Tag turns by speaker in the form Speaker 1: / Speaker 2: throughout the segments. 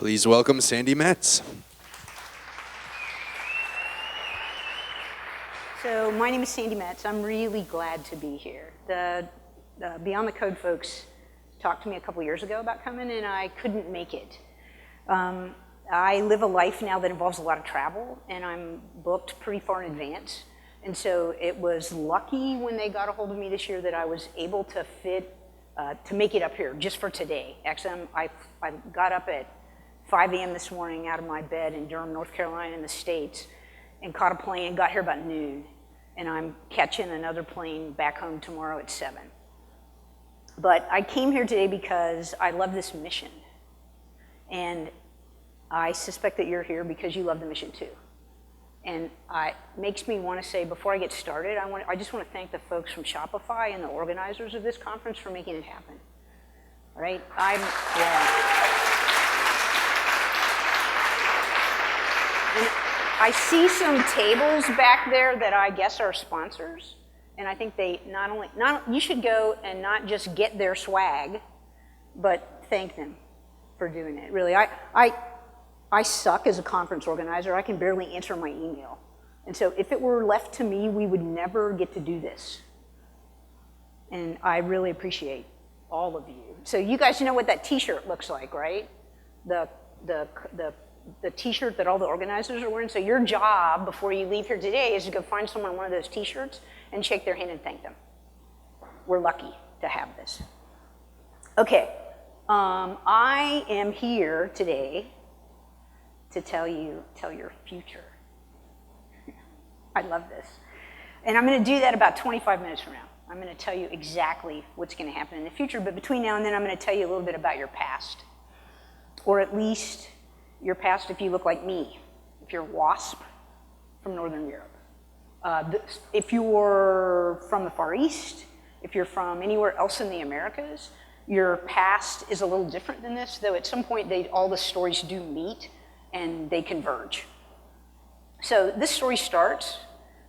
Speaker 1: Please welcome Sandi Metz.
Speaker 2: So my name is Sandi Metz. I'm really glad to be here. The Beyond the Code folks talked to me a couple years ago about coming, and I couldn't make it. I live a life now that involves a lot of travel, and I'm booked pretty far in advance. And so it was lucky when they got a hold of me this year that I was able to to make it up here just for today. Actually, I got up at 5 a.m. this morning out of my bed in Durham, North Carolina in the States, and caught a plane and got here about noon. And I'm catching another plane back home tomorrow at 7. But I came here today because I love this mission. And I suspect that you're here because you love the mission too. And it makes me want to say, before I get started, I just want to thank the folks from Shopify and the organizers of this conference for making it happen. All right? And I see some tables back there that I guess are sponsors. And I think they you should go and not just get their swag, but thank them for doing it. Really, I suck as a conference organizer. I can barely answer my email. And so if it were left to me, we would never get to do this. And I really appreciate all of you. So you guys know what that t-shirt looks like, right? The t-shirt that all the organizers are wearing. So your job before you leave here today is to go find someone one of those t-shirts and shake their hand and thank them. We're lucky to have this. Okay, I am here today to tell your future. I love this. And I'm going to do that about 25 minutes from now. I'm going to tell you exactly what's going to happen in the future, but between now and then I'm going to tell you a little bit about your past. Or at least your past if you look like me, if you're WASP from Northern Europe. If you're from the Far East, if you're from anywhere else in the Americas, your past is a little different than this, though at some point all the stories do meet and they converge. So this story starts,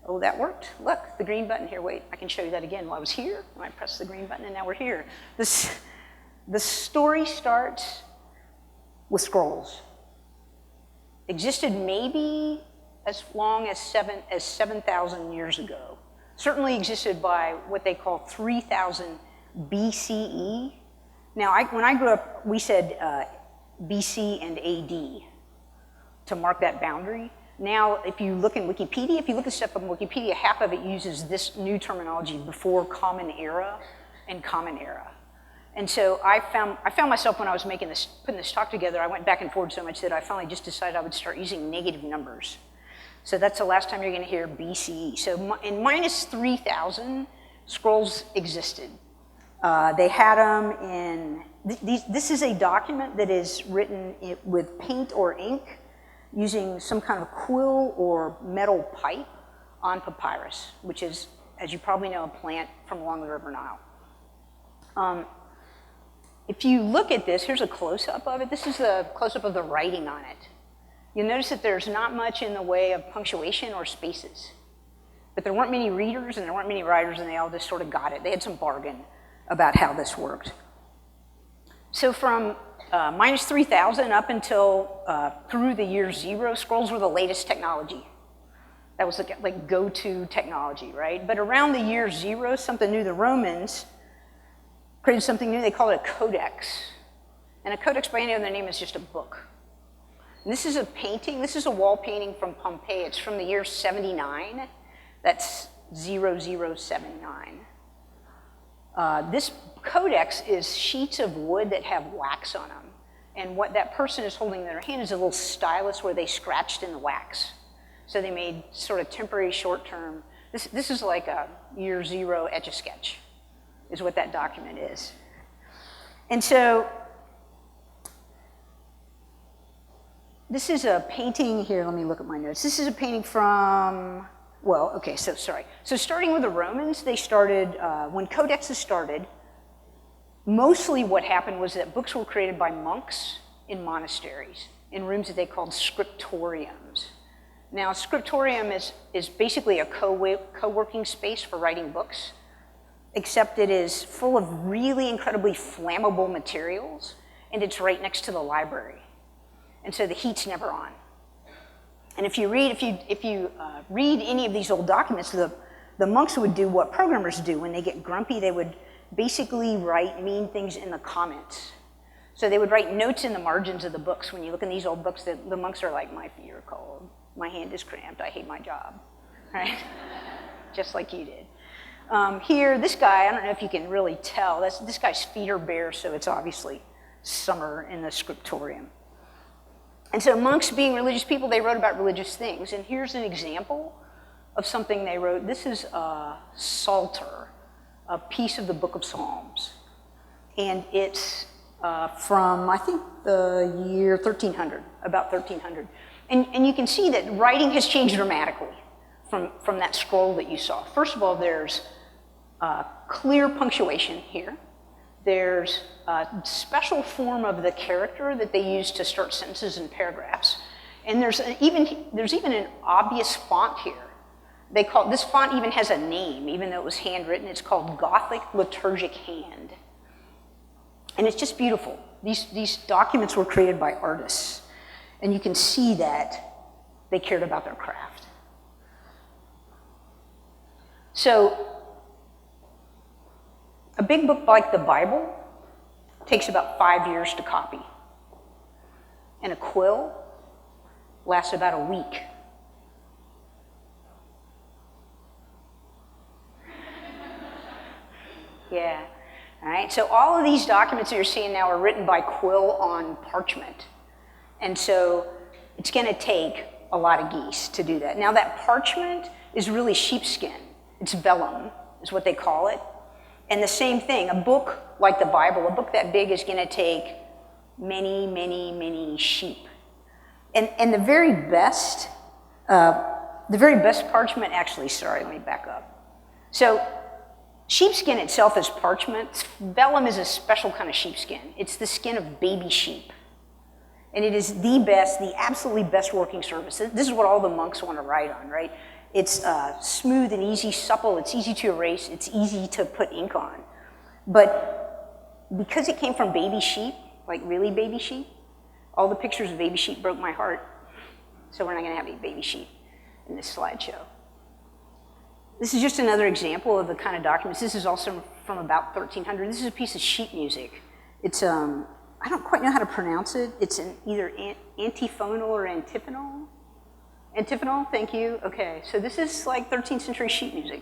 Speaker 2: oh, that worked. Look, the green button here, wait, I can show you that again. Well, I was here, and I pressed the green button, and now we're here. The story starts with scrolls. Existed maybe as long as 7,000 years ago. Certainly existed by what they call 3000 BCE. Now, when I grew up, we said BC and AD to mark that boundary. Now, if you look in Wikipedia, if you look at stuff on Wikipedia, half of it uses this new terminology before Common Era and Common Era. And so I found myself when I was putting this talk together, I went back and forth so much that I finally just decided I would start using negative numbers. So that's the last time you're going to hear BCE. So in minus 3,000, scrolls existed. They had them in, this is a document that is written with paint or ink using some kind of quill or metal pipe on papyrus, which is, as you probably know, a plant from along the River Nile. If you look at this, here's a close-up of it. This is a close-up of the writing on it. You'll notice that there's not much in the way of punctuation or spaces. But there weren't many readers and there weren't many writers, and they all just sort of got it. They had some bargain about how this worked. So from minus 3,000 up until through the year 0, scrolls were the latest technology. That was like go-to technology, right? But around the year 0, something new, the Romans created something new. They called it a codex. And a codex by any other name is just a book. And this is a painting. This is a wall painting from Pompeii. It's from the year 79. That's 0079. This codex is sheets of wood that have wax on them. And what that person is holding in their hand is a little stylus where they scratched in the wax. So they made sort of temporary short-term. This is like a year 0 Etch-a-Sketch is what that document is. And so this is a painting here. Let me look at my notes. This is a painting from, well, okay, so sorry. So starting with the Romans, they started, when codexes started, mostly what happened was that books were created by monks in monasteries, in rooms that they called scriptoriums. Now, a scriptorium is basically a co-working space for writing books, except it is full of really incredibly flammable materials, and it's right next to the library. And so the heat's never on. And if you read any of these old documents, the monks would do what programmers do when they get grumpy. They would basically write mean things in the comments. So they would write notes in the margins of the books. When you look in these old books, the monks are like, my feet are cold, my hand is cramped, I hate my job, right? Just like you did. Here, this guy, I don't know if you can really tell, this guy's feet are bare, so it's obviously summer in the scriptorium. And so monks, being religious people, they wrote about religious things. And here's an example of something they wrote. This is a Psalter, a piece of the Book of Psalms. And it's from, I think, the year 1300, about 1300. And you can see that writing has changed dramatically from that scroll that you saw. First of all, there's clear punctuation here. There's a special form of the character that they use to start sentences and paragraphs. And there's even an obvious font here. This font even has a name, even though it was handwritten. It's called Gothic Liturgic Hand. And it's just beautiful. These documents were created by artists. And you can see that they cared about their craft. So, a big book like the Bible takes about 5 years to copy. And a quill lasts about a week. Yeah, all right. So all of these documents that you're seeing now are written by quill on parchment. And so it's going to take a lot of geese to do that. Now that parchment is really sheepskin. It's vellum, is what they call it. And the same thing, a book like the Bible, a book that big is going to take many, many, many sheep. And the very best parchment, actually, sorry, let me back up. So sheepskin itself is parchment. Vellum is a special kind of sheepskin. It's the skin of baby sheep. And it is the absolutely best working surface. This is what all the monks want to write on, right? It's smooth and easy, supple, it's easy to erase, it's easy to put ink on. But because it came from baby sheep, like really baby sheep, all the pictures of baby sheep broke my heart. So we're not going to have any baby sheep in this slideshow. This is just another example of the kind of documents. This is also from about 1300. This is a piece of sheet music. It's, I don't quite know how to pronounce it. It's either antiphonal or antiphonal. Antiphonal, thank you. Okay, so this is like 13th century sheet music.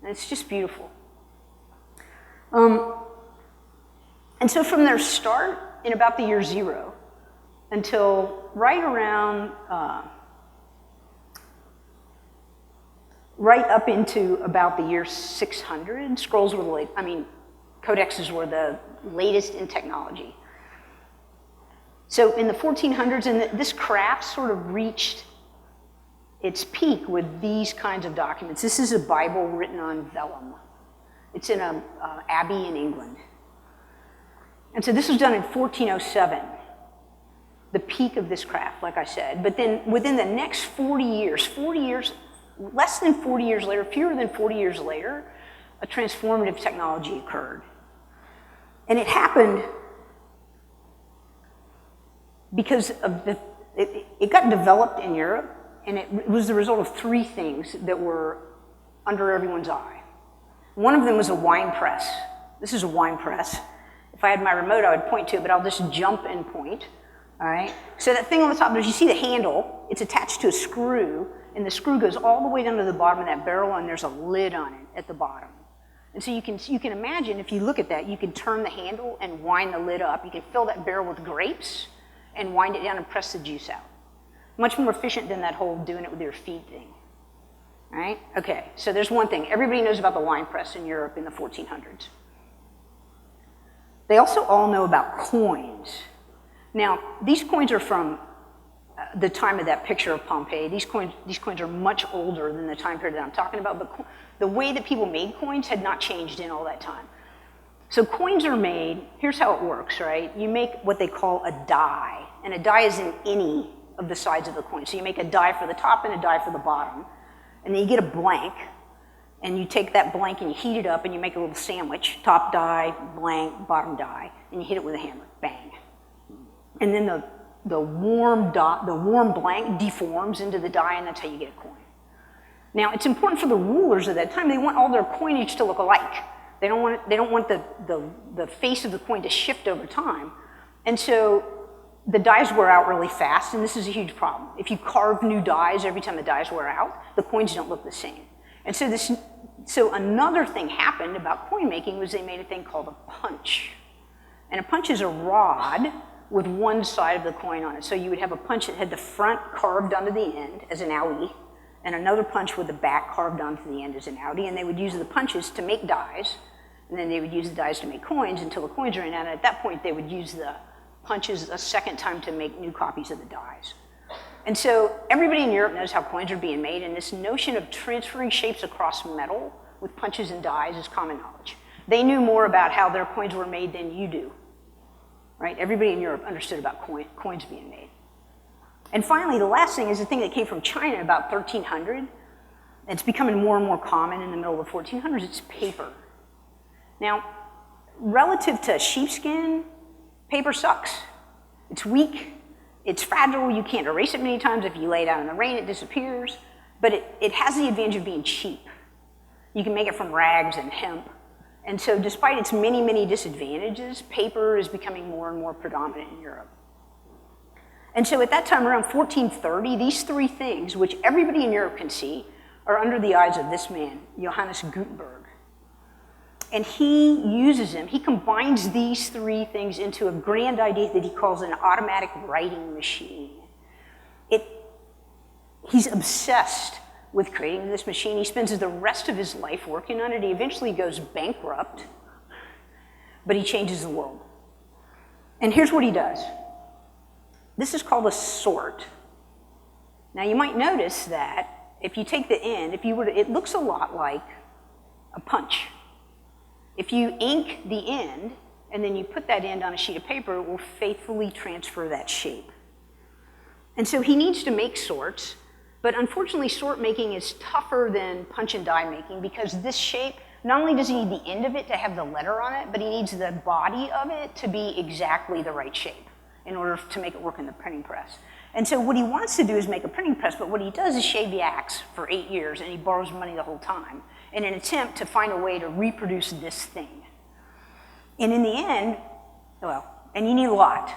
Speaker 2: And it's just beautiful. And so from their start in about the year 0 until right around, right up into about the year 600, scrolls were codexes were the latest in technology. So in the 1400s, and this craft sort of reached its peak with these kinds of documents. This is a Bible written on vellum. It's in an abbey in England. And so this was done in 1407, the peak of this craft, like I said. But then within the next 40 years, less than 40 years later, fewer than 40 years later, a transformative technology occurred. And it happened because of it got developed in Europe. And it was the result of 3 things that were under everyone's eye. One of them was a wine press. This is a wine press. If I had my remote, I would point to it, but I'll just jump and point, all right? So that thing on the top, you see the handle, it's attached to a screw, and the screw goes all the way down to the bottom of that barrel, and there's a lid on it at the bottom. And so you can imagine, if you look at that, you can turn the handle and wind the lid up. You can fill that barrel with grapes and wind it down and press the juice out. Much more efficient than that whole doing it with your feet thing, right? Okay, so there's one thing. Everybody knows about the wine press in Europe in the 1400s. They also all know about coins. Now, these coins are from the time of that picture of Pompeii. These coins are much older than the time period that I'm talking about, but the way that people made coins had not changed in all that time. So coins are made, here's how it works, right? You make what they call a die, and a die is an any of the sides of the coin. So you make a die for the top and a die for the bottom, and then you get a blank, and you take that blank and you heat it up and you make a little sandwich, top die, blank, bottom die, and you hit it with a hammer, bang. And then warm blank deforms into the die, and that's how you get a coin. Now, it's important for the rulers at that time. They want all their coinage to look alike. They don't want the face of the coin to shift over time. And so the dies wear out really fast, and this is a huge problem. If you carve new dies every time the dies wear out, the coins don't look the same. And so another thing happened about coin making was they made a thing called a punch. And a punch is a rod with one side of the coin on it. So you would have a punch that had the front carved onto the end as an outie, and another punch with the back carved onto the end as an outie, and they would use the punches to make dies, and then they would use the dies to make coins until the coins ran out, and at that point they would use the punches a second time to make new copies of the dies. And so everybody in Europe knows how coins are being made, and this notion of transferring shapes across metal with punches and dies is common knowledge. They knew more about how their coins were made than you do, right? Everybody in Europe understood about coins being made. And finally, the last thing is a thing that came from China about 1300. It's becoming more and more common in the middle of the 1400s. It's paper. Now, relative to sheepskin, paper sucks. It's weak. It's fragile. You can't erase it many times. If you lay it out in the rain, it disappears. But it has the advantage of being cheap. You can make it from rags and hemp. And so despite its many, many disadvantages, paper is becoming more and more predominant in Europe. And so at that time, around 1430, these three things, which everybody in Europe can see, are under the eyes of this man, Johannes Gutenberg. And he combines these three things into a grand idea that he calls an automatic writing machine. He's obsessed with creating this machine. He spends the rest of his life working on it. He eventually goes bankrupt, but he changes the world. And here's what he does. This is called a sort. Now you might notice that if you take the end, it looks a lot like a punch. If you ink the end and then you put that end on a sheet of paper, it will faithfully transfer that shape. And so he needs to make sorts, but unfortunately sort making is tougher than punch and die making because this shape, not only does he need the end of it to have the letter on it, but he needs the body of it to be exactly the right shape in order to make it work in the printing press. And so what he wants to do is make a printing press, but what he does is shave the axe for 8 years, and he borrows money the whole time in an attempt to find a way to reproduce this thing. And in the end, and you need a lot,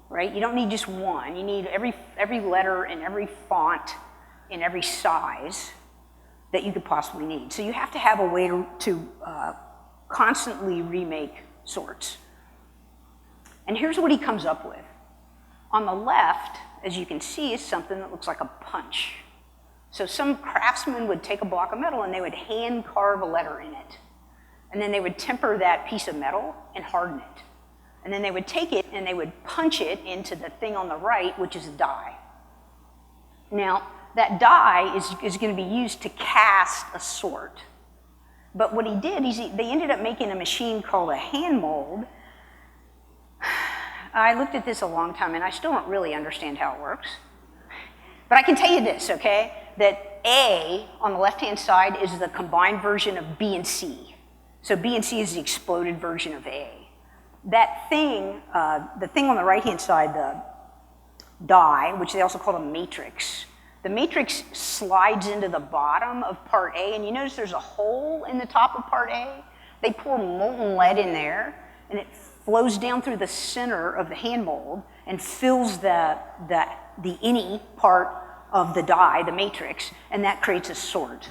Speaker 2: right? You don't need just one. You need every letter and every font in every size that you could possibly need. So you have to have a way to constantly remake sorts. And here's what he comes up with. On the left, as you can see, is something that looks like a punch. So some craftsman would take a block of metal and they would hand carve a letter in it. And then they would temper that piece of metal and harden it. And then they would take it and they would punch it into the thing on the right, which is a die. Now, that die is going to be used to cast a sort. But what he did is they ended up making a machine called a hand mold. I looked at this a long time, and I still don't really understand how it works. But I can tell you this, okay? That A on the left-hand side is the combined version of B and C. So B and C is the exploded version of A. That thing, the thing on the right-hand side, the die, which they also call a matrix, the matrix slides into the bottom of part A, and you notice there's a hole in the top of part A. They pour molten lead in there, and it flows down through the center of the hand mold and fills the innie part of the die, the matrix, and that creates a sort.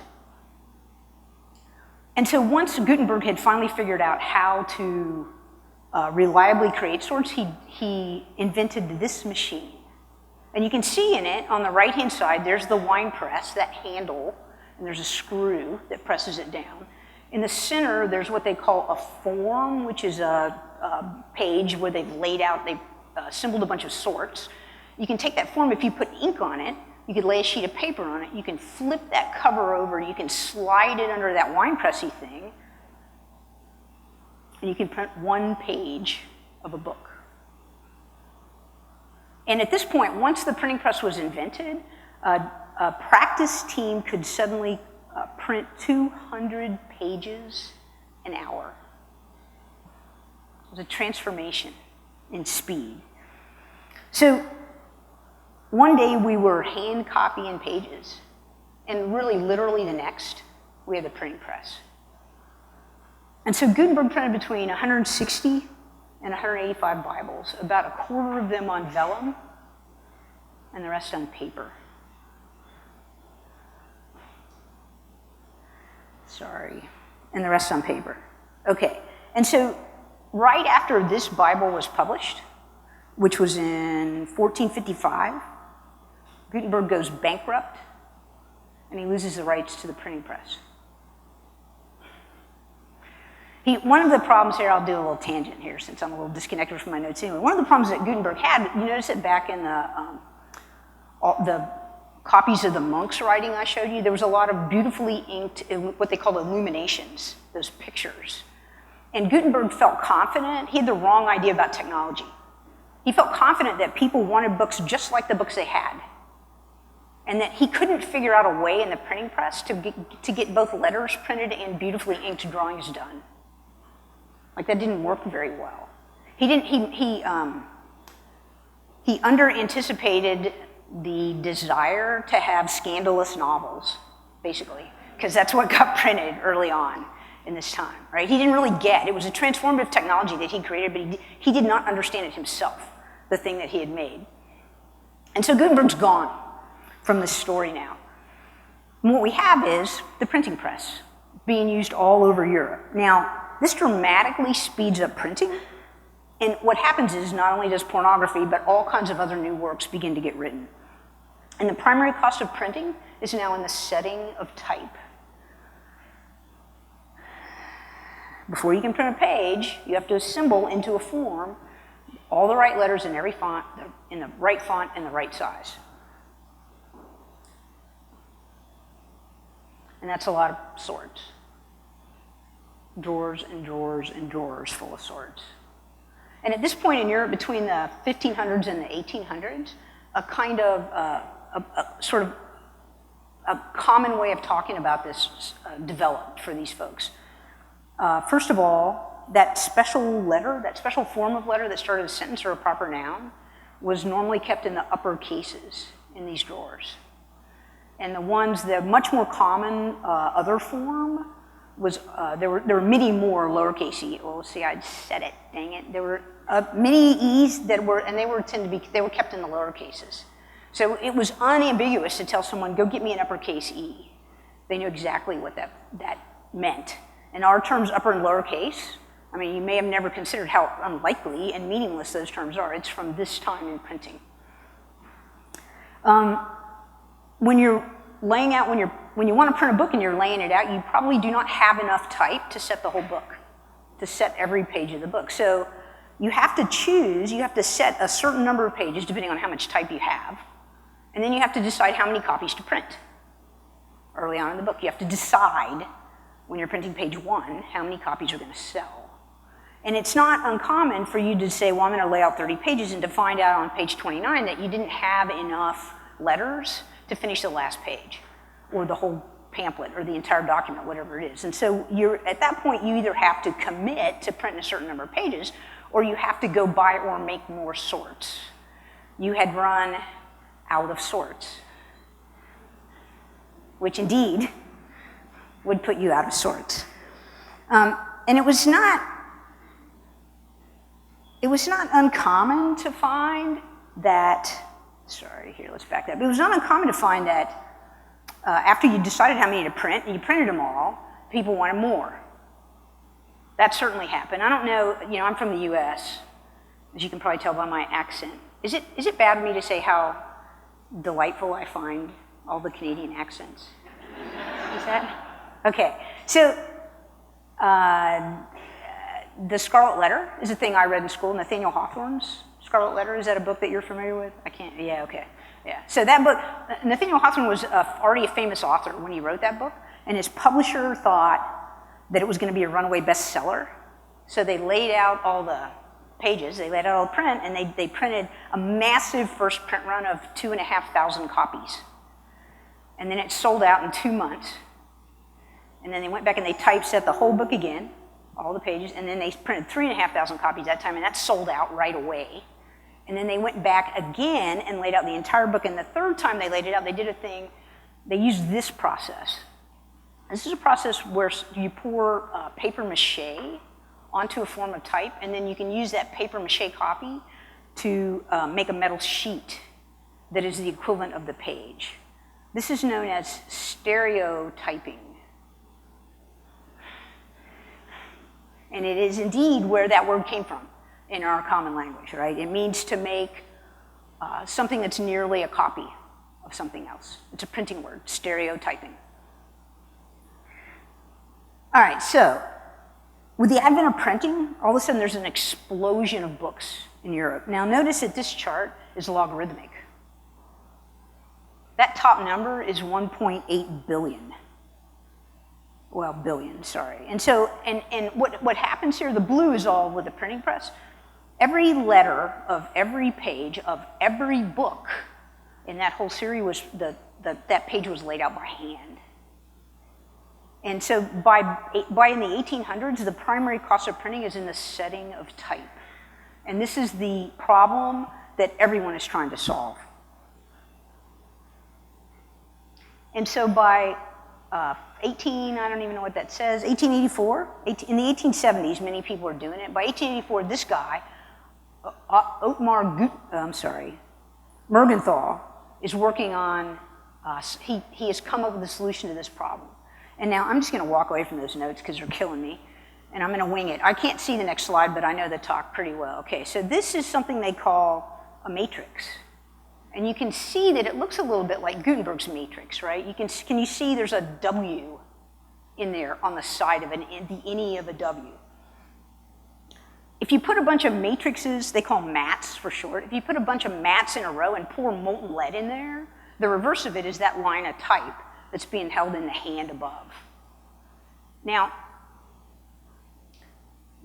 Speaker 2: And so once Gutenberg had finally figured out how to reliably create sorts, he invented this machine. And you can see in it, on the right-hand side, there's the wine press, that handle, and there's a screw that presses it down. In the center, there's what they call a form, which is a page where they've laid out, they've assembled a bunch of sorts. You can take that form, if you put ink on it, you could lay a sheet of paper on it, you can flip that cover over, you can slide it under that wine pressy thing, and you can print one page of a book. And at this point, once the printing press was invented, a practice team could suddenly print 200 pages an hour. It was a transformation in speed. So one day we were hand copying pages, and really literally the next, we had the printing press. And so Gutenberg printed between 160 and 185 Bibles, about a quarter of them on vellum, and the rest on paper. Sorry, and the rest on paper. Okay, and so right after this Bible was published, which was in 1455, Gutenberg goes bankrupt, and he loses the rights to the printing press. One of the problems here, I'll do a little tangent here since I'm a little disconnected from my notes anyway. One of the problems that Gutenberg had, you notice it back in the copies of the monks' writing I showed you, there was a lot of beautifully inked, what they call illuminations, those pictures. And Gutenberg felt confident. He had the wrong idea about technology. He felt confident that people wanted books just like the books they had, and that he couldn't figure out a way in the printing press to get both letters printed and beautifully inked drawings done. Like, that didn't work very well. He under-anticipated the desire to have scandalous novels, basically, because that's what got printed early on in this time, right? He didn't really get, it was a transformative technology that he created, but he did not understand it himself, the thing that he had made. And so Gutenberg's gone from this story now. And what we have is the printing press being used all over Europe. Now, this dramatically speeds up printing, and what happens is not only does pornography, but all kinds of other new works begin to get written. And the primary cost of printing is now in the setting of type. Before you can print a page, you have to assemble into a form all the right letters in every font, in the right font and the right size. And that's a lot of swords. Drawers and drawers and drawers full of swords. And at this point in Europe, between the 1500s and the 1800s, a kind of, sort of a common way of talking about this developed for these folks. First of all, that special letter, that special form of letter that started a sentence or a proper noun, was normally kept in the upper cases in these drawers. And the much more common other form was, there were many more lowercase e. Oh, see, I'd said it, dang it. There were many e's that were, and they were kept in the lower cases. So it was unambiguous to tell someone, go get me an uppercase e. They knew exactly what that meant. And our terms upper and lowercase, I mean, you may have never considered how unlikely and meaningless those terms are. It's from this time in printing. When you're laying out, when you want to print a book and you're laying it out, you probably do not have enough type to set the whole book, to set every page of the book. So you have to choose, you have to set a certain number of pages depending on how much type you have, and then you have to decide how many copies to print. Early on in the book, you have to decide, when you're printing page 1, how many copies you're going to sell. And it's not uncommon for you to say, well, I'm going to lay out 30 pages, and to find out on page 29 that you didn't have enough letters to finish the last page, or the whole pamphlet, or the entire document, whatever it is. And so at that point, you either have to commit to printing a certain number of pages, or you have to go buy or make more sorts. You had run out of sorts, which indeed would put you out of sorts. And it was not uncommon to find that, sorry, here, let's back that up. It was not uncommon to find that after you decided how many to print, and you printed them all, people wanted more. That certainly happened. I don't know, I'm from the US, as you can probably tell by my accent. Is it bad of me to say how delightful I find all the Canadian accents? Is that? Okay, so The Scarlet Letter is a thing I read in school, Nathaniel Hawthorne's Scarlet Letter. Is that a book that you're familiar with? Yeah, okay. Yeah, so that book, Nathaniel Hawthorne was already a famous author when he wrote that book, and his publisher thought that it was going to be a runaway bestseller. So they laid out all the pages, they laid out all the print, and they printed a massive first print run of 2,500 copies. And then it sold out in 2 months. And then they went back and they typeset the whole book again, all the pages, and then they printed 3,500 copies that time, and that sold out right away. And then they went back again and laid out the entire book. And the third time they laid it out, they did a thing, they used this process. This is a process where you pour paper mache onto a form of type, and then you can use that paper mache copy to make a metal sheet that is the equivalent of the page. This is known as stereotyping. And it is indeed where that word came from in our common language, right? It means to make something that's nearly a copy of something else. It's a printing word, stereotyping. All right, so with the advent of printing, all of a sudden there's an explosion of books in Europe. Now notice that this chart is logarithmic. That top number is 1.8 billion. Well, billion, sorry. And so, and what happens here, the blue is all with the printing press. Every letter of every page of every book in that whole series was, that page was laid out by hand. And so by in the 1800s, the primary cost of printing is in the setting of type. And this is the problem that everyone is trying to solve. And so by I don't even know what that says, 1884, in the 1870s, many people were doing it. By 1884, this guy, Mergenthal, is working on, he has come up with a solution to this problem. And now I'm just gonna walk away from those notes because they're killing me, and I'm gonna wing it. I can't see the next slide, but I know the talk pretty well. Okay, so this is something they call a matrix. And you can see that it looks a little bit like Gutenberg's matrix, right? Can you see there's a W in there on the side of the any of a W? If you put a bunch of matrices, they call them mats for short, if you put a bunch of mats in a row and pour molten lead in there, the reverse of it is that line of type that's being held in the hand above. Now,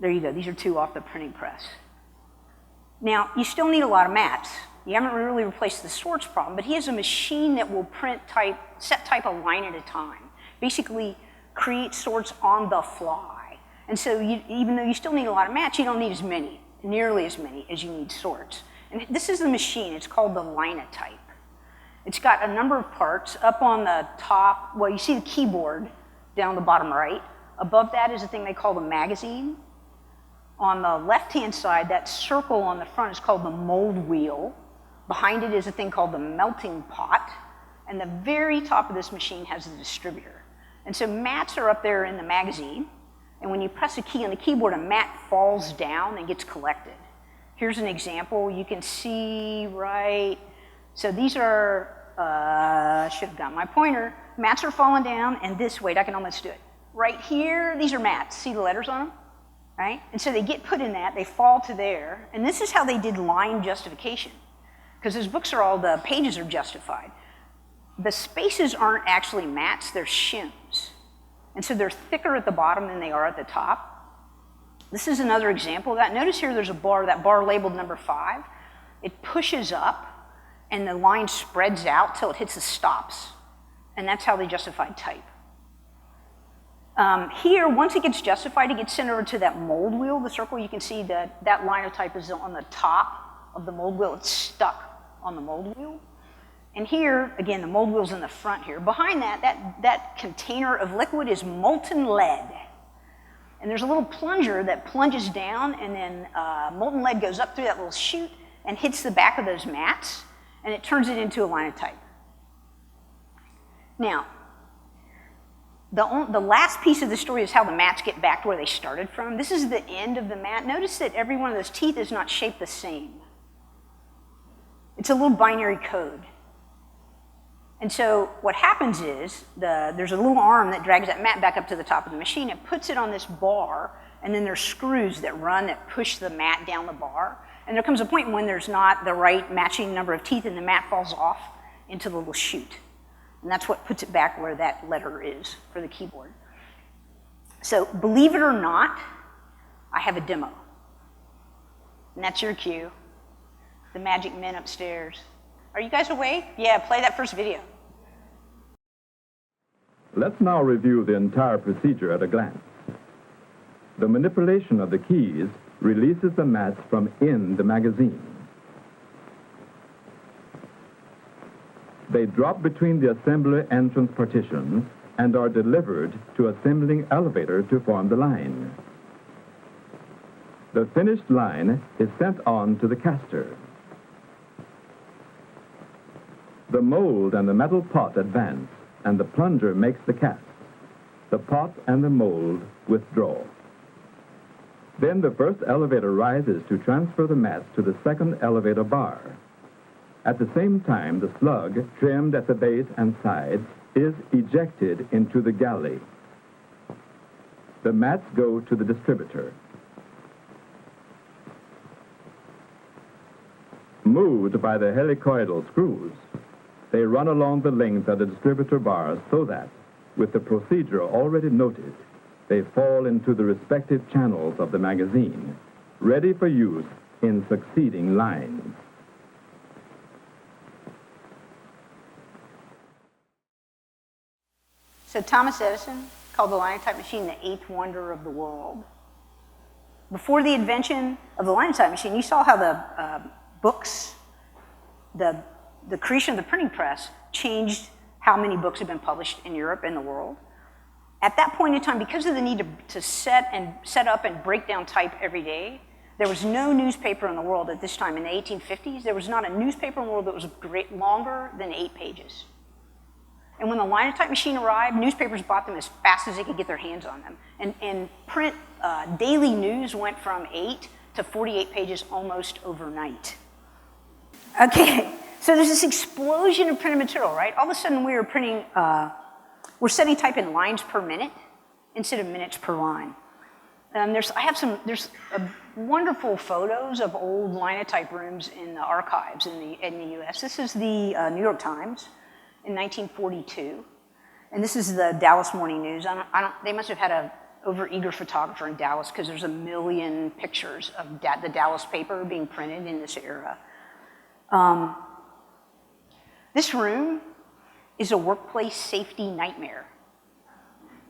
Speaker 2: there you go, these are two off the printing press. Now, you still need a lot of mats. You haven't really replaced the sorts problem, but he has a machine that will print type, set type a line at a time. Basically, create sorts on the fly. And so even though you still need a lot of mats, you don't need as many, nearly as many as you need sorts. And this is the machine, it's called the linotype. It's got a number of parts. Up on the top, well, you see the keyboard down the bottom right. Above that is a thing they call the magazine. On the left-hand side, that circle on the front is called the mold wheel. Behind it is a thing called the melting pot. And the very top of this machine has the distributor. And so mats are up there in the magazine. And when you press a key on the keyboard, a mat falls down and gets collected. Here's an example. You can see right, so these are, I should have got my pointer. Mats are falling down, and this, wait, I can almost do it. Right here, these are mats. See the letters on them? Right? And so they get put in that, they fall to there, and this is how they did line justification. Because those books are all, the pages are justified. The spaces aren't actually mats, they're shims. And so they're thicker at the bottom than they are at the top. This is another example of that. Notice here there's a bar, that bar labeled number 5. It pushes up, and the line spreads out till it hits the stops. And that's how they justified type. Here, once it gets justified, it gets sent over to that mold wheel, the circle. You can see that that line of type is on the top of the mold wheel. It's stuck on the mold wheel. And here, again, the mold wheel's in the front here. Behind that container of liquid is molten lead. And there's a little plunger that plunges down, and then molten lead goes up through that little chute and hits the back of those mats, and it turns it into a line of type. Now, the last piece of the story is how the mats get back to where they started from. This is the end of the mat. Notice that every one of those teeth is not shaped the same. It's a little binary code. And so what happens is there's a little arm that drags that mat back up to the top of the machine. It puts it on this bar, and then there's screws that run that push the mat down the bar. And there comes a point when there's not the right matching number of teeth, and the mat falls off into the little chute. And that's what puts it back where that letter is for the keyboard. So believe it or not, I have a demo. And that's your cue. The magic men upstairs. Are you guys awake? Yeah, play that first video.
Speaker 3: Let's now review the entire procedure at a glance. The manipulation of the keys releases the mats from in the magazine. They drop between the assembly entrance partitions and are delivered to assembling elevator to form the line. The finished line is sent on to the caster. The mold and the metal pot advance, and the plunger makes the cast. The pot and the mold withdraw. Then the first elevator rises to transfer the mass to the second elevator bar. At the same time, the slug, trimmed at the base and sides, is ejected into the galley. The mats go to the distributor. Moved by the helicoidal screws, they run along the length of the distributor bars so that, with the procedure already noted, they fall into the respective channels of the magazine, ready for use in succeeding lines.
Speaker 2: So Thomas Edison called the linotype machine the eighth wonder of the world. Before the invention of the linotype machine, you saw how the books, the creation of the printing press changed how many books have been published in Europe and the world. At that point in time, because of the need to set up and break down type every day, there was no newspaper in the world at this time. In the 1850s, there was not a newspaper in the world that was longer than 8 pages. And when the linotype machine arrived, newspapers bought them as fast as they could get their hands on them. And print daily news went from 8 to 48 pages almost overnight. Okay, so there's this explosion of printed material, right? All of a sudden we were printing, we're setting type in lines per minute instead of minutes per line. There's wonderful photos of old linotype rooms in the archives in the US. This is the New York Times in 1942, and this is the Dallas Morning News. They must have had an over-eager photographer in Dallas because there's 1 million pictures of the Dallas paper being printed in this era. This room is a workplace safety nightmare.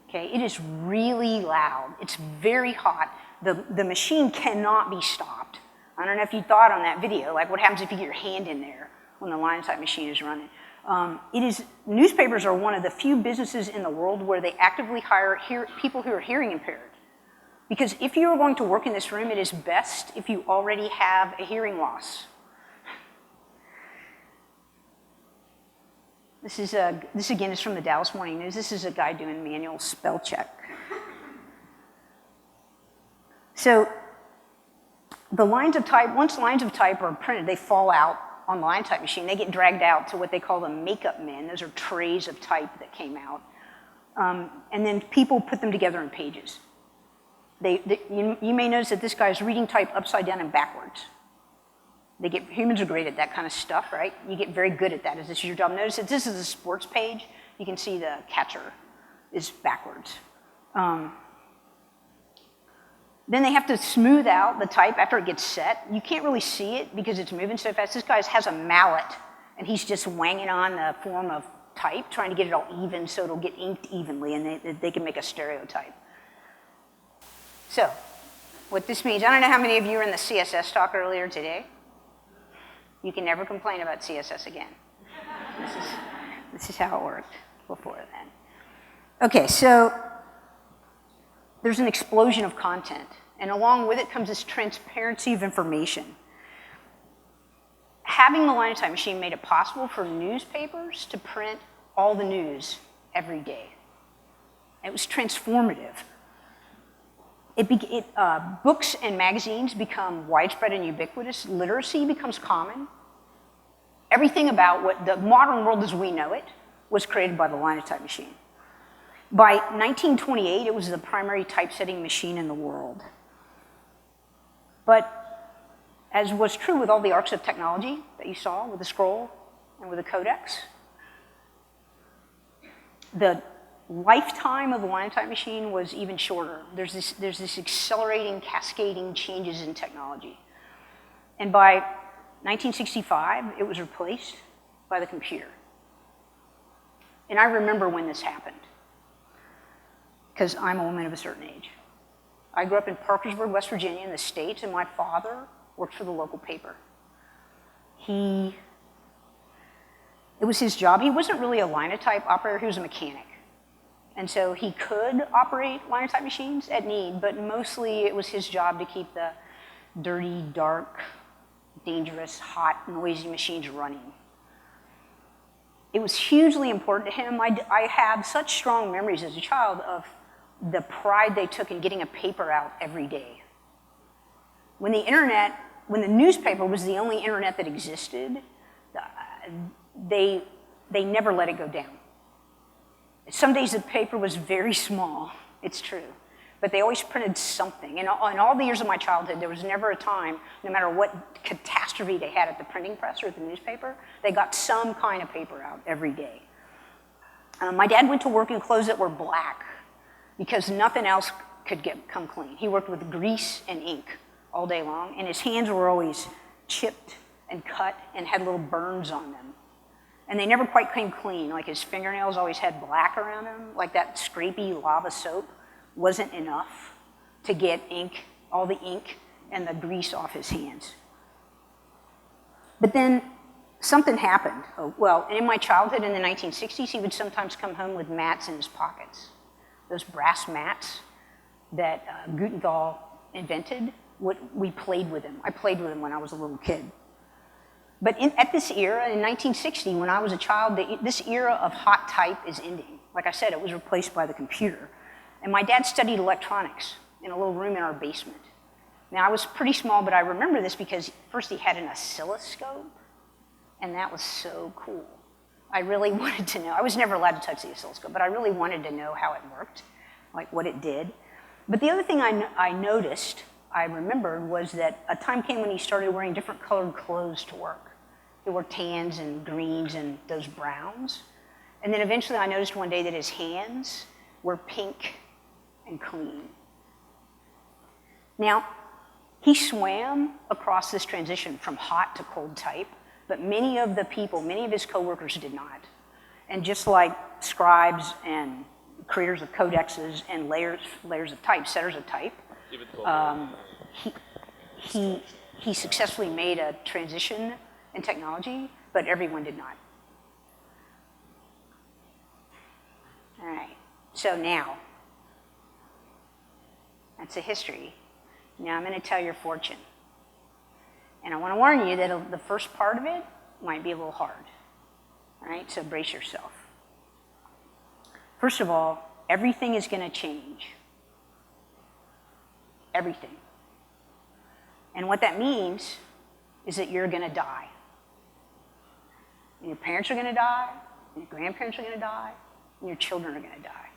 Speaker 2: Okay, it is really loud. It's very hot. The machine cannot be stopped. I don't know if you thought on that video, like what happens if you get your hand in there when the linotype machine is running. Newspapers are one of the few businesses in the world where they actively hire people who are hearing impaired. Because if you are going to work in this room, it is best if you already have a hearing loss. This again is from the Dallas Morning News. This is a guy doing manual spell check. So the lines of type, once lines of type are printed, they fall out on the linotype machine. They get dragged out to what they call the makeup men. Those are trays of type that came out. And then people put them together in pages. You may notice that this guy is reading type upside down and backwards. Humans are great at that kind of stuff, right? You get very good at that as this is your job. Notice that this is a sports page. You can see the catcher is backwards. Then they have to smooth out the type after it gets set. You can't really see it because it's moving so fast. This guy has a mallet, and he's just wanging on the form of type, trying to get it all even so it'll get inked evenly, and they can make a stereotype. So, what this means, I don't know how many of you were in the CSS talk earlier today. You can never complain about CSS again. This is how it worked before then. Okay, so there's an explosion of content, and along with it comes this transparency of information. Having the linotype machine made it possible for newspapers to print all the news every day. It was transformative. Books and magazines become widespread and ubiquitous. Literacy becomes common. Everything about what the modern world as we know it was created by the linotype machine. By 1928, it was the primary typesetting machine in the world. But as was true with all the arcs of technology that you saw with the scroll and with the codex, the lifetime of the linotype machine was even shorter. There's this accelerating, cascading changes in technology. And by 1965, it was replaced by the computer. And I remember when this happened, because I'm a woman of a certain age. I grew up in Parkersburg, West Virginia in the States, and my father worked for the local paper. He It was his job. He wasn't really a linotype operator, he was a mechanic. And so he could operate linotype machines at need, but mostly it was his job to keep the dirty, dark, dangerous, hot, noisy machines running. It was hugely important to him. I have such strong memories as a child of the pride they took in getting a paper out every day. When the newspaper was the only internet that existed, they never let it go down. Some days the paper was very small, it's true, but they always printed something. And in all the years of my childhood, there was never a time, no matter what catastrophe they had at the printing press or at the newspaper, they got some kind of paper out every day. My dad went to work in clothes that were black because nothing else could come clean. He worked with grease and ink all day long, and his hands were always chipped and cut and had little burns on them. And they never quite came clean. Like his fingernails always had black around them, like that scrapey lava soap wasn't enough to get all the ink and the grease off his hands. But then something happened. In my childhood in the 1960s, he would sometimes come home with mats in his pockets. Those brass mats that Gutenthal invented, we played with them. I played with them when I was a little kid. But at this era, in 1960, when I was a child, this era of hot type is ending. Like I said, it was replaced by the computer. And my dad studied electronics in a little room in our basement. Now, I was pretty small, but I remember this because first he had an oscilloscope, and that was so cool. I really wanted to know. I was never allowed to touch the oscilloscope, but I really wanted to know how it worked, like what it did. But the other thing I noticed, I remembered, was that a time came when he started wearing different colored clothes to work. He wore tans and greens and those browns. And then eventually I noticed one day that his hands were pink and clean. Now, he swam across this transition from hot to cold type, but many of his coworkers did not. And just like scribes and creators of codexes and layers of type, setters of type, he successfully made a transition in technology, but everyone did not. All right, so now, that's a history. Now I'm going to tell your fortune. And I want to warn you that the first part of it might be a little hard. All right, so brace yourself. First of all, everything is going to change. Everything. And what that means is that you're going to die. And your parents are going to die, and your grandparents are going to die, and your children are going to die.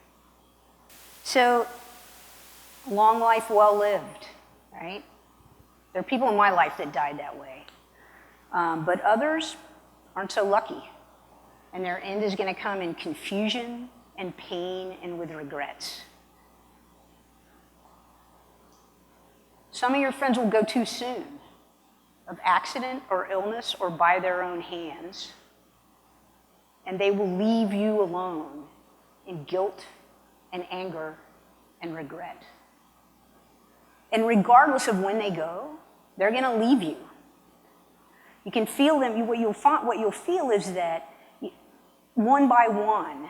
Speaker 2: So, long life well lived, right? There are people in my life that died that way. But others aren't so lucky. And their end is going to come in confusion and pain and with regrets. Some of your friends will go too soon, of accident or illness or by their own hands, and they will leave you alone in guilt and anger and regret. And regardless of when they go, they're going to leave you. You can feel them. What you'll feel is that one by one,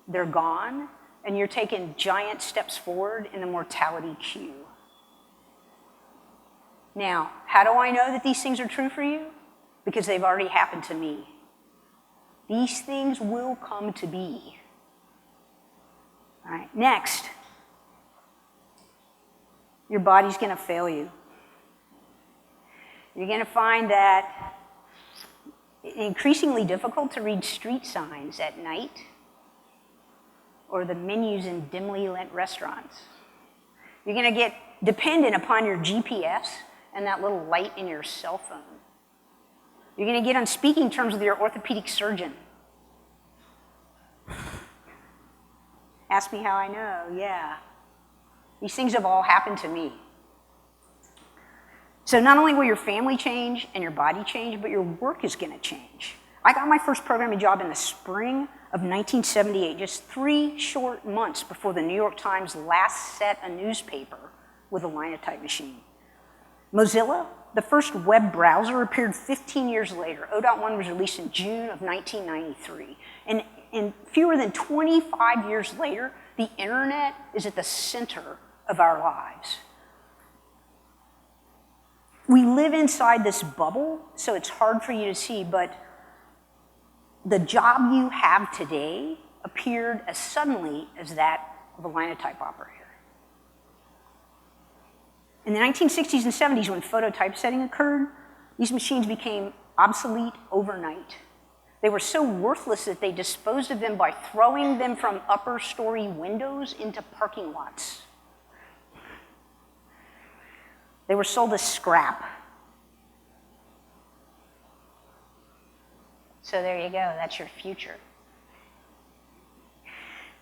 Speaker 2: they're gone, and you're taking giant steps forward in the mortality queue. Now, how do I know that these things are true for you? Because they've already happened to me. These things will come to be. All right, next. Your body's going to fail you. You're going to find that it's increasingly difficult to read street signs at night or the menus in dimly lit restaurants. You're going to get dependent upon your GPS and that little light in your cell phone. You're going to get on speaking terms with your orthopedic surgeon. Ask me how I know, yeah. These things have all happened to me. So not only will your family change and your body change, but your work is going to change. I got my first programming job in the spring of 1978, just 3 short months before the New York Times last set a newspaper with a linotype machine. Mozilla The first web browser appeared 15 years later. O.1 was released in June of 1993. And fewer than 25 years later, the internet is at the center of our lives. We live inside this bubble, so it's hard for you to see, but the job you have today appeared as suddenly as that of a linotype operator. In the 1960s and 70s, when phototypesetting occurred, these machines became obsolete overnight. They were so worthless that they disposed of them by throwing them from upper story windows into parking lots. They were sold as scrap. So there you go, that's your future.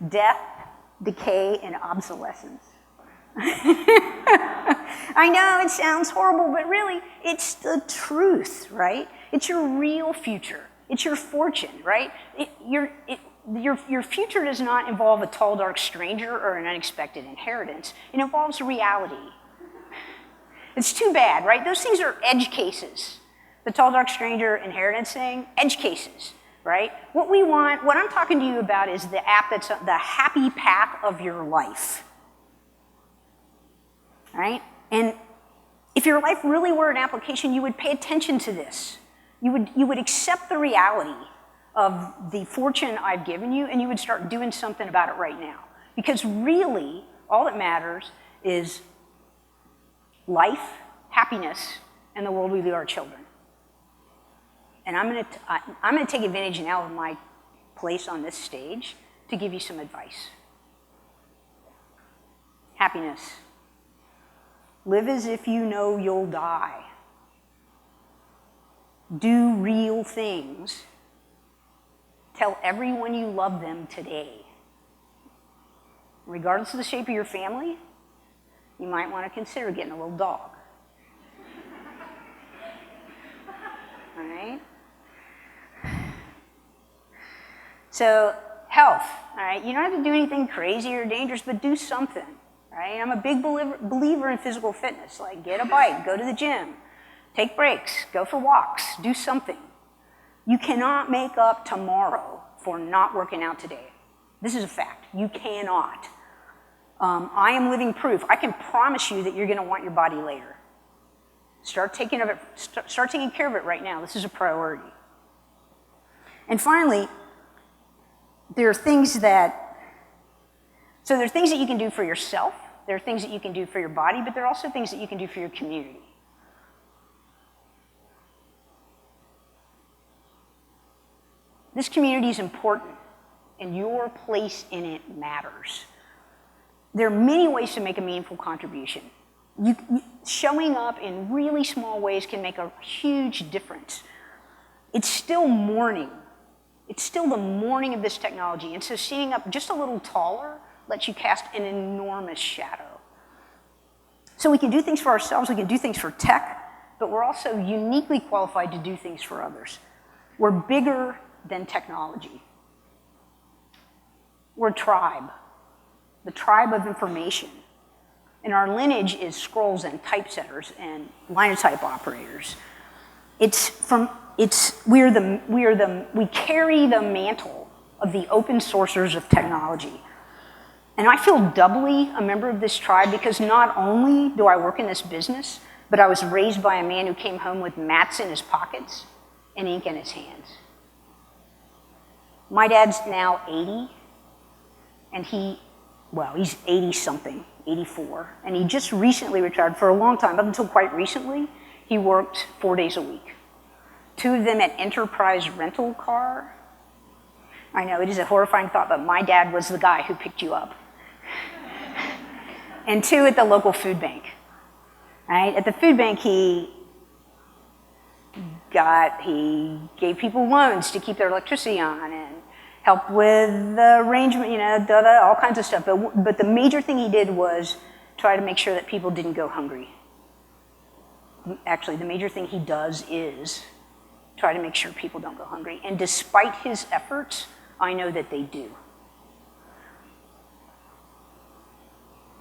Speaker 2: Death, decay, and obsolescence. I know it sounds horrible, but really, it's the truth, right? It's your real future. It's your fortune, right? Your future does not involve a tall, dark stranger or an unexpected inheritance. It involves reality. It's too bad, right? Those things are edge cases. The tall, dark stranger inheritance thing, edge cases, right? What we want, what I'm talking to you about is the app that's the happy path of your life, right? And if your life really were an application, you would pay attention to this. You would accept the reality of the fortune I've given you, and you would start doing something about it right now. Because really, all that matters is life, happiness, and the world we leave our children. And I'm gonna take advantage now of my place on this stage to give you some advice. Happiness. Live as if you know you'll die. Do real things. Tell everyone you love them today. Regardless of the shape of your family, you might want to consider getting a little dog. All right? So, health, all right? You don't have to do anything crazy or dangerous, but do something, right? I'm a big believer in physical fitness, like get a bike, go to the gym, take breaks, go for walks, do something. You cannot make up tomorrow for not working out today. This is a fact. You cannot. I am living proof. I can promise you that you're going to want your body later. Start taking care of it right now. This is a priority. And finally, there are things that you can do for yourself. There are things that you can do for your body, but there are also things that you can do for your community. This community is important, and your place in it matters. There are many ways to make a meaningful contribution. Showing up in really small ways can make a huge difference. It's still morning. It's still the morning of this technology, and so seeing up just a little taller lets you cast an enormous shadow. So we can do things for ourselves, we can do things for tech, but we're also uniquely qualified to do things for others. We're bigger than technology. We're a tribe, the tribe of information. And our lineage is scrolls and typesetters and linotype operators. We carry the mantle of the open sourcers of technology. And I feel doubly a member of this tribe because not only do I work in this business, but I was raised by a man who came home with mats in his pockets and ink in his hands. My dad's now 80, and he's 80-something, 84, and he just recently retired. For a long time, up until quite recently, he worked 4 days a week. 2 of them at Enterprise Rental Car. I know, it is a horrifying thought, but my dad was the guy who picked you up. And 2 at the local food bank. Right? At the food bank, he gave people loans to keep their electricity on and helped with the arrangement, all kinds of stuff. But the major thing he did was try to make sure that people didn't go hungry. Actually, the major thing he does is try to make sure people don't go hungry. And despite his efforts, I know that they do.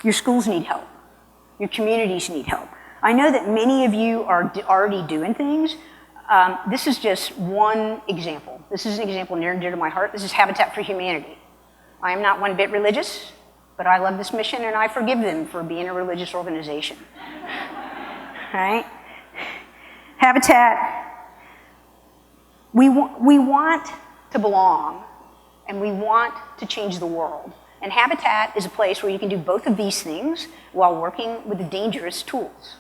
Speaker 2: Your schools need help. Your communities need help. I know that many of you are already doing things. This is just one example. This is an example near and dear to my heart. This is Habitat for Humanity. I am not one bit religious, but I love this mission and I forgive them for being a religious organization. Right? Habitat, we want to belong and we want to change the world. And Habitat is a place where you can do both of these things while working with dangerous tools.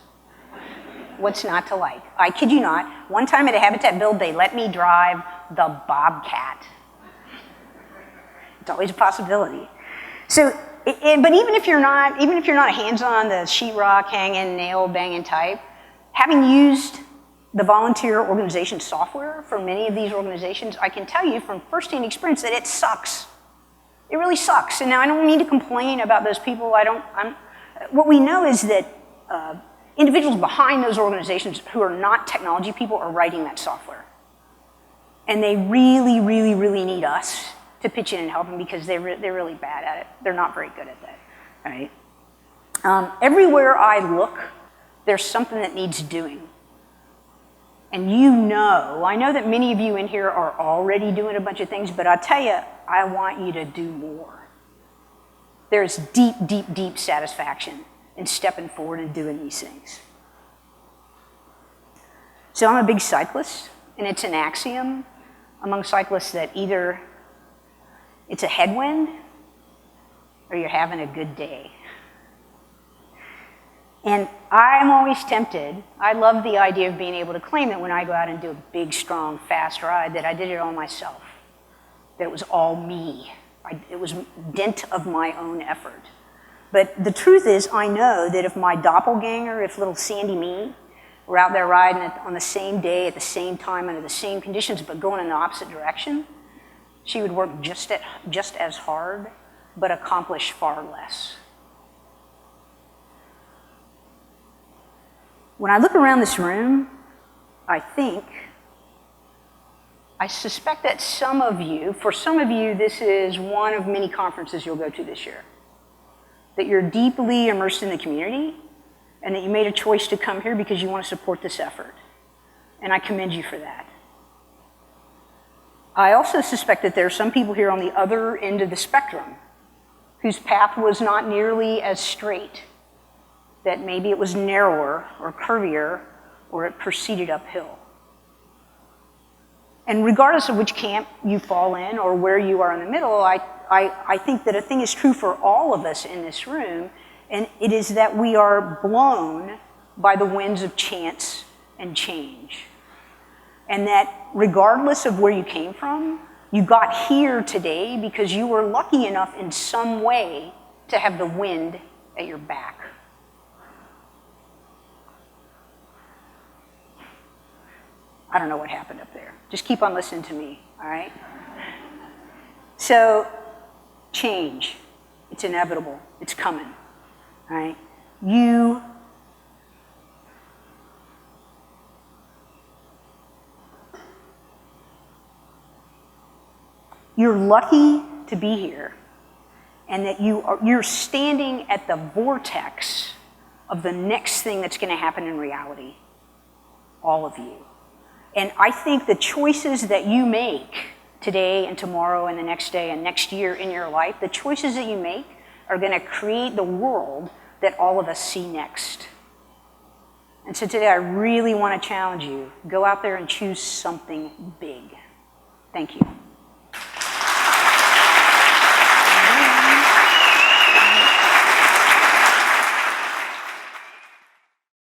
Speaker 2: What's not to like? I kid you not, one time at a Habitat build, they let me drive the Bobcat. It's always a possibility. So, but even if you're not a hands-on, the sheetrock hanging, nail banging type, having used the volunteer organization software for many of these organizations, I can tell you from firsthand experience that it sucks. It really sucks. And now I don't mean to complain about those people. What we know is that individuals behind those organizations who are not technology people are writing that software. And they really, really, really need us to pitch in and help them because they're really bad at it. They're not very good at that, right? Everywhere I look, there's something that needs doing. And I know that many of you in here are already doing a bunch of things, but I'll tell you, I want you to do more. There's deep, deep, deep satisfaction in stepping forward and doing these things. So I'm a big cyclist, and it's an axiom among cyclists that either it's a headwind or you're having a good day. And I'm always tempted. I love the idea of being able to claim that when I go out and do a big, strong, fast ride, that I did it all myself. That it was all me. It was dint of my own effort. But the truth is, I know that if my doppelganger, if little Sandi Metz were out there riding on the same day, at the same time, under the same conditions, but going in the opposite direction, she would work just as hard, but accomplish far less. When I look around this room, I suspect that for some of you, this is one of many conferences you'll go to this year. That you're deeply immersed in the community, and that you made a choice to come here because you want to support this effort. And I commend you for that. I also suspect that there are some people here on the other end of the spectrum whose path was not nearly as straight, that maybe it was narrower or curvier, or it proceeded uphill. And regardless of which camp you fall in or where you are in the middle, I think that a thing is true for all of us in this room, and it is that we are blown by the winds of chance and change. And that regardless of where you came from, you got here today because you were lucky enough in some way to have the wind at your back. I don't know what happened up there. Just keep on listening to me, all right? So, change. It's inevitable. It's coming, all right? You're lucky to be here, and that you're standing at the vortex of the next thing that's going to happen in reality. All of you. And I think the choices that you make today and tomorrow and the next day and next year in your life, the choices that you make are going to create the world that all of us see next. And so today I really want to challenge you. Go out there and choose something big. Thank you.